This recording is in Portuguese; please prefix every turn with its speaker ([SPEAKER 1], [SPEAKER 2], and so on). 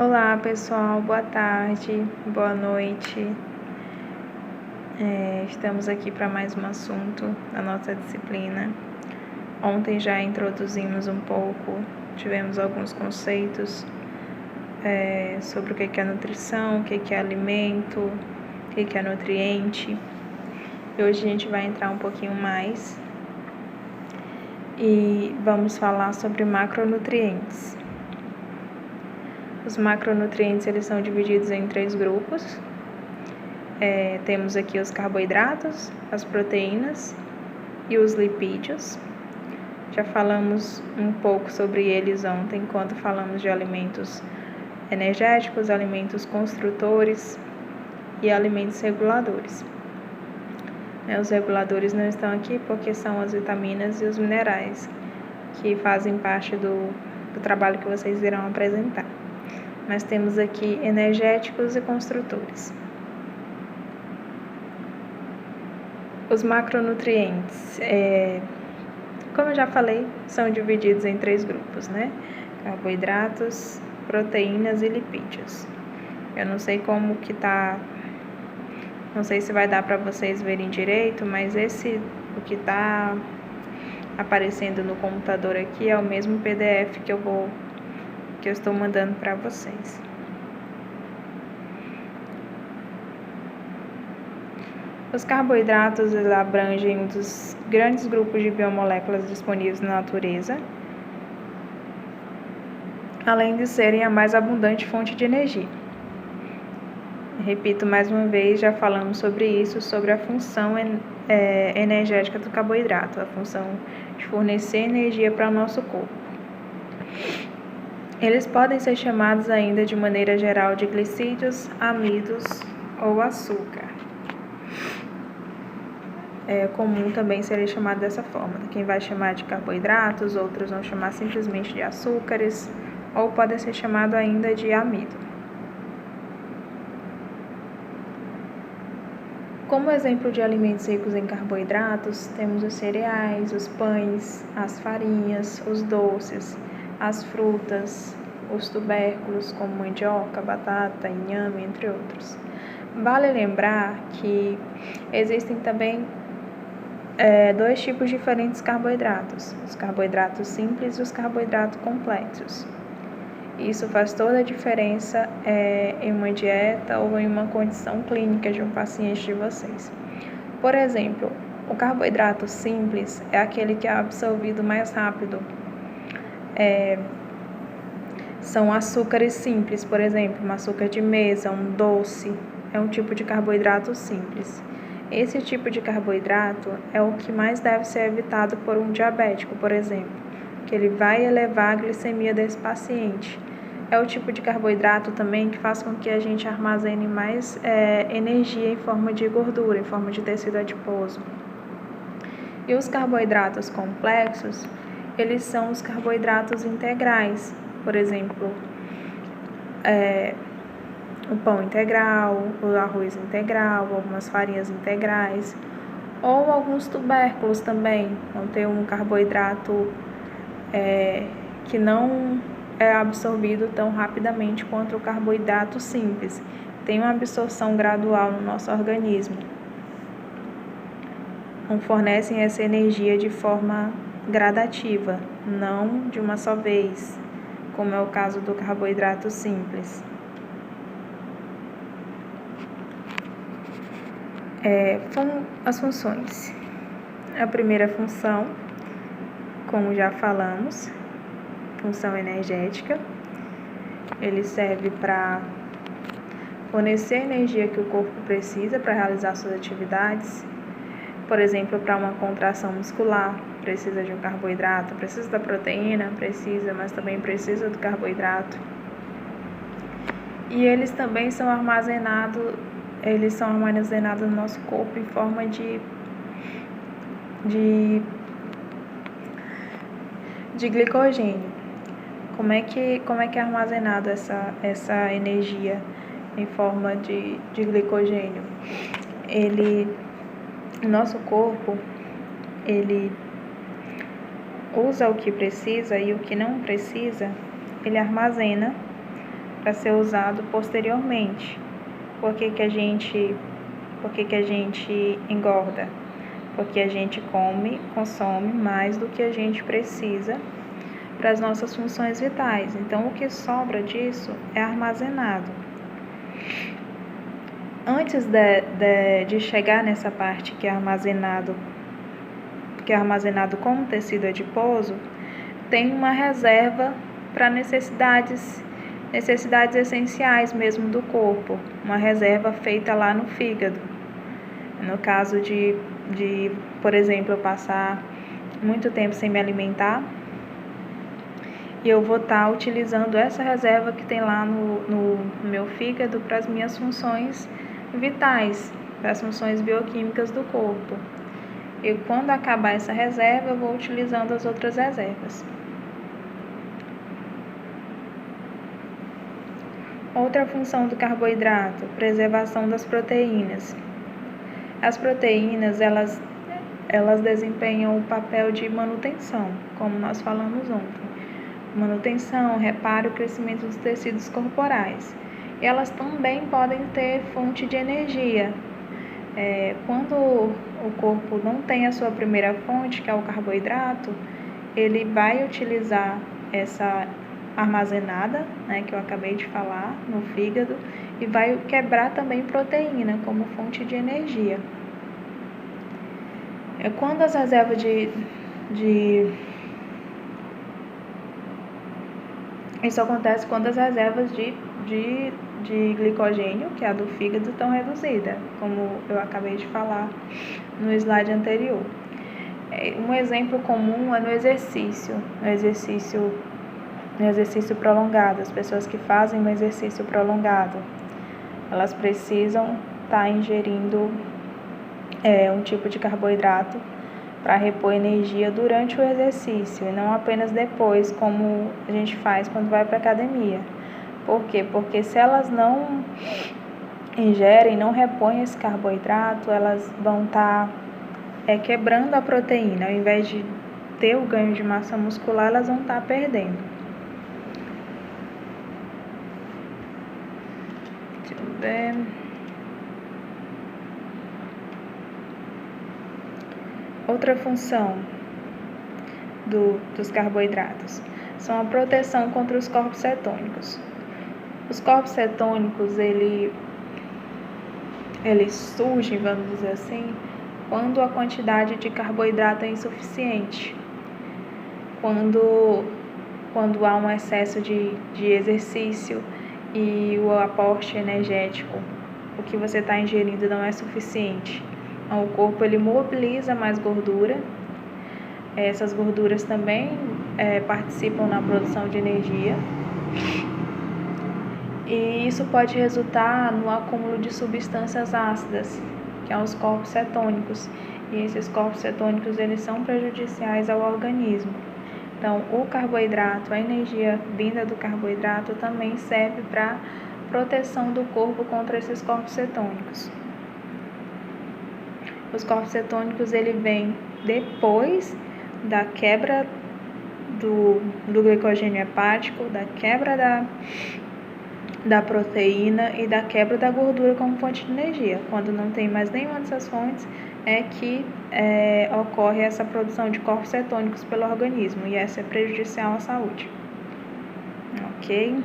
[SPEAKER 1] Olá pessoal, boa tarde, boa noite. Estamos aqui para mais um assunto da nossa disciplina. Ontem já introduzimos um pouco, tivemos alguns conceitos sobre o que é nutrição, o que é alimento, o que é nutriente. E hoje a gente vai entrar um pouquinho mais e vamos falar sobre macronutrientes. Os macronutrientes eles são divididos em 3 grupos. Temos aqui os carboidratos, as proteínas e os lipídios. Já falamos um pouco sobre eles ontem, quando falamos de alimentos energéticos, alimentos construtores e alimentos reguladores. Os reguladores não estão aqui porque são as vitaminas e os minerais que fazem parte do trabalho que vocês irão apresentar. Mas temos aqui energéticos e construtores. Os macronutrientes, como eu já falei, são divididos em 3 grupos, né? Carboidratos, proteínas e lipídios. Eu não sei como que tá, não sei se vai dar para vocês verem direito, mas o que tá aparecendo no computador aqui é o mesmo PDF que eu estou mandando para vocês. Os carboidratos abrangem um dos grandes grupos de biomoléculas disponíveis na natureza, além de serem a mais abundante fonte de energia. Repito mais uma vez, já falamos sobre isso, sobre a função energética do carboidrato, a função de fornecer energia para o nosso corpo. Eles podem ser chamados ainda de maneira geral de glicídios, amidos ou açúcar. É comum também ser chamado dessa forma. Quem vai chamar de carboidratos, outros vão chamar simplesmente de açúcares, ou pode ser chamado ainda de amido. Como exemplo de alimentos ricos em carboidratos, temos os cereais, os pães, as farinhas, os doces, as frutas, os tubérculos como mandioca, batata, inhame, entre outros. Vale lembrar que existem também 2 tipos diferentes de carboidratos, os carboidratos simples e os carboidratos complexos. Isso faz toda a diferença em uma dieta ou em uma condição clínica de um paciente de vocês. Por exemplo, o carboidrato simples é aquele que é absorvido mais rápido. São açúcares simples, por exemplo, um açúcar de mesa, um doce, é um tipo de carboidrato simples. Esse tipo de carboidrato é o que mais deve ser evitado por um diabético, por exemplo, que ele vai elevar a glicemia desse paciente. É o tipo de carboidrato também que faz com que a gente armazene mais energia em forma de gordura, em forma de tecido adiposo. E os carboidratos complexos, eles são os carboidratos integrais, por exemplo, o pão integral, o arroz integral, algumas farinhas integrais, ou alguns tubérculos também, vão ter um carboidrato que não é absorvido tão rapidamente quanto o carboidrato simples. Tem uma absorção gradual no nosso organismo. Não fornecem essa energia de forma gradativa, não de uma só vez, como é o caso do carboidrato simples. As funções. A primeira função, como já falamos, função energética. Ele serve para fornecer a energia que o corpo precisa para realizar suas atividades. Por exemplo, para uma contração muscular, precisa de um carboidrato, precisa da proteína, precisa, mas também precisa do carboidrato. E eles também são armazenados no nosso corpo em forma de glicogênio. Como é que é armazenado essa energia em forma de glicogênio? O nosso corpo, ele usa o que precisa e o que não precisa, ele armazena para ser usado posteriormente. Por que que a gente engorda? Porque a gente consome mais do que a gente precisa para as nossas funções vitais. Então, o que sobra disso é armazenado. Antes de chegar nessa parte que é armazenado como tecido adiposo, tem uma reserva para necessidades essenciais mesmo do corpo, uma reserva feita lá no fígado. No caso de por exemplo, eu passar muito tempo sem me alimentar, e eu vou estar utilizando essa reserva que tem lá no meu fígado para as minhas funções vitais, para as funções bioquímicas do corpo. E quando acabar essa reserva, eu vou utilizando as outras reservas. Outra função do carboidrato, preservação das proteínas. As proteínas, elas desempenham o papel de manutenção, como nós falamos ontem. Manutenção, reparo e crescimento dos tecidos corporais. E elas também podem ter fonte de energia. Quando o corpo não tem a sua primeira fonte, que é o carboidrato, ele vai utilizar essa armazenada, que eu acabei de falar, no fígado, e vai quebrar também proteína como fonte de energia. Quando as reservas Isso acontece quando as reservas de glicogênio, que é a do fígado, estão reduzidas, como eu acabei de falar no slide anterior. Um exemplo comum é no exercício prolongado. As pessoas que fazem um exercício prolongado, elas precisam estar ingerindo um tipo de carboidrato para repor energia durante o exercício e não apenas depois, como a gente faz quando vai para a academia. Por quê? Porque se elas não ingerem, não repõem esse carboidrato, elas vão estar quebrando a proteína. Ao invés de ter o ganho de massa muscular, elas vão estar perdendo. Deixa eu ver. Outra função dos carboidratos são a proteção contra os corpos cetônicos. Os corpos cetônicos, eles surgem, vamos dizer assim, quando a quantidade de carboidrato é insuficiente. Quando há um excesso de exercício e o aporte energético, o que você está ingerindo não é suficiente. Então, o corpo ele mobiliza mais gordura. Essas gorduras também participam na produção de energia. E isso pode resultar no acúmulo de substâncias ácidas, que são os corpos cetônicos. E esses corpos cetônicos eles são prejudiciais ao organismo. Então, o carboidrato, a energia vinda do carboidrato também serve para proteção do corpo contra esses corpos cetônicos. Os corpos cetônicos ele vem depois da quebra do glicogênio hepático, da quebra da proteína e da quebra da gordura como fonte de energia. Quando não tem mais nenhuma dessas fontes, é que ocorre essa produção de corpos cetônicos pelo organismo, e essa é prejudicial à saúde. Ok?